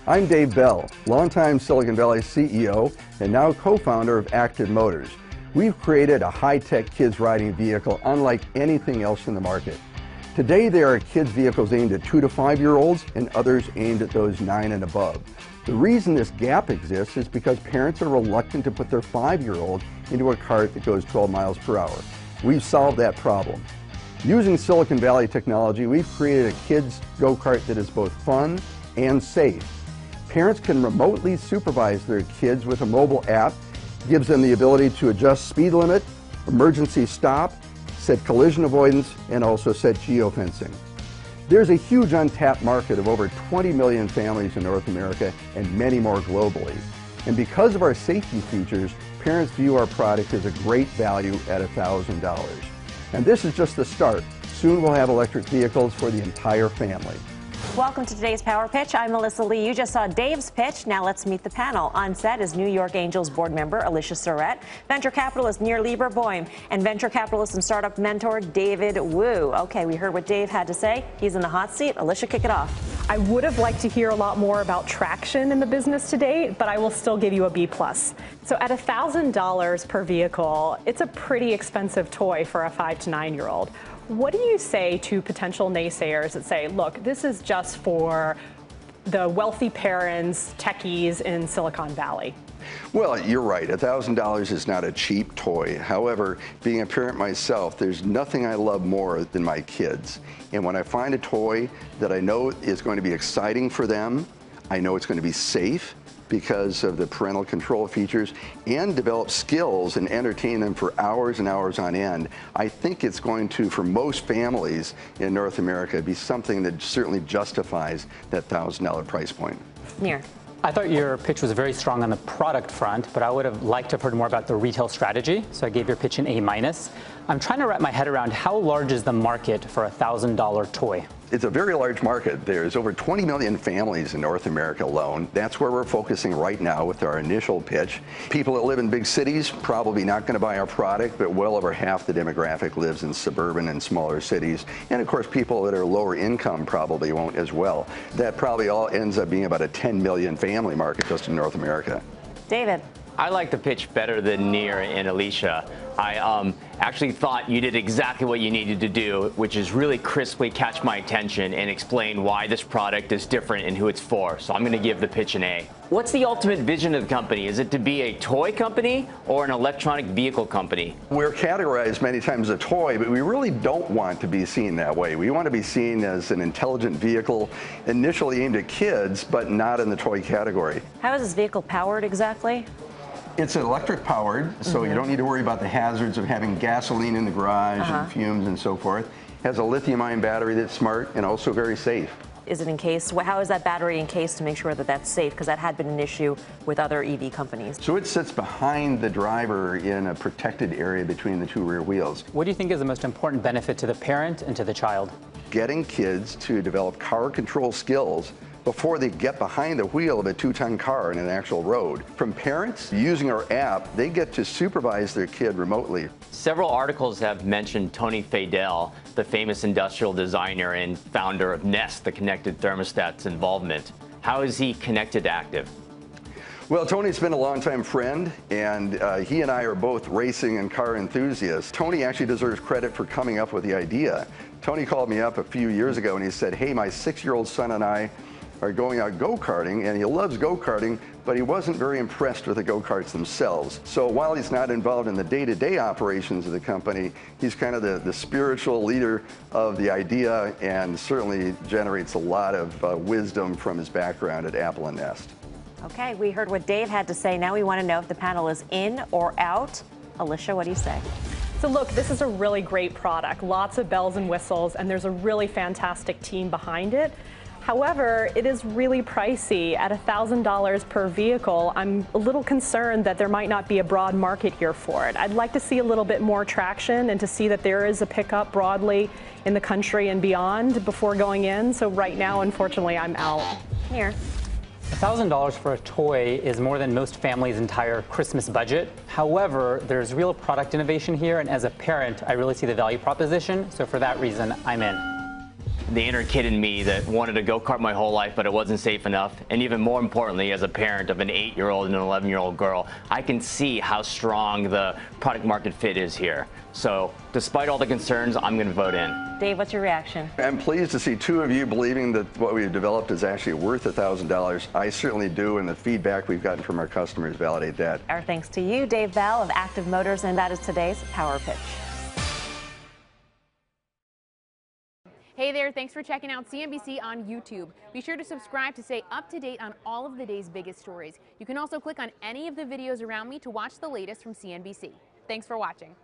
I'm Dave Bell, longtime Silicon Valley CEO and now co-founder of Active Motors. We've created a high-tech kids riding vehicle unlike anything else in the market. Today there are kids vehicles aimed at 2 to 5-year-olds and others aimed at those 9 and above. The reason this gap exists is because parents are reluctant to put their 5-year-old into a cart that goes 12 miles per hour. We've solved that problem. Using Silicon Valley technology, we've created a kids go-kart that is both fun and safe. Parents can remotely supervise their kids with a mobile app. It gives them the ability to adjust speed limit, emergency stop, set collision avoidance, and also set geofencing. There's a huge untapped market of over 20 million families in North America and many more globally. And because of our safety features, parents view our product as a great value at $1,000. And this is just the start. Soon we'll have electric vehicles for the entire family. Welcome to today's Power Pitch. I'm Melissa Lee. You just saw Dave's pitch. Now let's meet the panel. On set is New York Angels board member Alicia Surratt, venture capitalist Nir Lieberboim, and venture capitalist and startup mentor David Wu. Okay, we heard what Dave had to say. He's in the hot seat. Alicia, kick it off. I would have liked to hear a lot more about traction in the business today, but I will still give you a B+. So at $1,000 per vehicle, it's a pretty expensive toy for a 5 to 9-year-old. What do you say to potential naysayers that say, look, this is just for the wealthy parents, techies in Silicon Valley? Well, you're right. $1,000 is not a cheap toy. However, being a parent myself, there's nothing I love more than my kids. And when I find a toy that I know is going to be exciting for them, I know it's going to be safe because of the parental control features, and develop skills and entertain them for hours and hours on end, I think it's going to, for most families in North America, be something that certainly justifies that $1,000 price point. Nir. I thought your pitch was very strong on the product front, but I would have liked to have heard more about the retail strategy, so I gave your pitch an A-. I'm trying to wrap my head around how large is the market for a $1,000 toy? It's a very large market. There's over 20 million families in North America alone. That's where we're focusing right now with our initial pitch. People that live in big cities probably not going to buy our product, but well over half the demographic lives in suburban and smaller cities. And of course, people that are lower income probably won't as well. That probably all ends up being about a 10 million family market just in North America. David. I like the pitch better than Nir and Alicia. I actually thought you did exactly what you needed to do, which is really crisply catch my attention and explain why this product is different and who it's for. So I'm going to give the pitch an A. What's the ultimate vision of the company? Is it to be a toy company or an electronic vehicle company? We're categorized many times as a toy, but we really don't want to be seen that way. We want to be seen as an intelligent vehicle initially aimed at kids, but not in the toy category. How is this vehicle powered exactly? It's electric powered, so you don't need to worry about the hazards of having gasoline in the garage and fumes and so forth. Has a lithium-ion battery that's smart and also very safe. Is it encased? How is that battery encased to make sure that that's safe? Because that had been an issue with other EV companies. So it sits behind the driver in a protected area between the 2 rear wheels. What do you think is the most important benefit to the parent and to the child? Getting kids to develop car control skills before they get behind the wheel of a 2-ton car in an actual road. From parents using our app, they get to supervise their kid remotely. Several articles have mentioned Tony Fadell, the famous industrial designer and founder of Nest, the connected thermostat's involvement. How is he connected to Active? Well, Tony's been a longtime friend, and he and I are both racing and car enthusiasts. Tony actually deserves credit for coming up with the idea. Tony called me up a few years ago and he said, hey, my 6-year-old son and I are going out go-karting, and he loves go-karting, but he wasn't very impressed with the go-karts themselves. So while he's not involved in the day-to-day operations of the company, he's kind of the spiritual leader of the idea and certainly generates a lot of wisdom from his background at Apple and Nest. Okay, we heard what Dave had to say. Now we want to know if the panel is in or out. Alicia, what do you say? So look, this is a really great product. Lots of bells and whistles, and there's a really fantastic team behind it. However, it is really pricey. At $1,000 per vehicle, I'm a little concerned that there might not be a broad market here for it. I'd like to see a little bit more traction and to see that there is a pickup broadly in the country and beyond before going in. So right now, unfortunately, I'm out. Here. $1,000 for a toy is more than most families' entire Christmas budget. However, there's real product innovation here, and as a parent, I really see the value proposition. So for that reason, I'm in. the inner kid in me that wanted a go-kart my whole life, but it wasn't safe enough. And even more importantly, as a parent of an 8-year-old and an 11-year-old girl, I can see how strong the product market fit is here. So despite all the concerns, I'm going to vote in. Dave, what's your reaction? I'm pleased to see two of you believing that what we've developed is actually worth $1,000. I certainly do, and the feedback we've gotten from our customers validate that. Our thanks to you, Dave Bell of Active Motors, and that is today's Power Pitch. Hey there, thanks for checking out CNBC on YouTube. Be sure to subscribe to stay up to date on all of the day's biggest stories. You can also click on any of the videos around me to watch the latest from CNBC. Thanks for watching.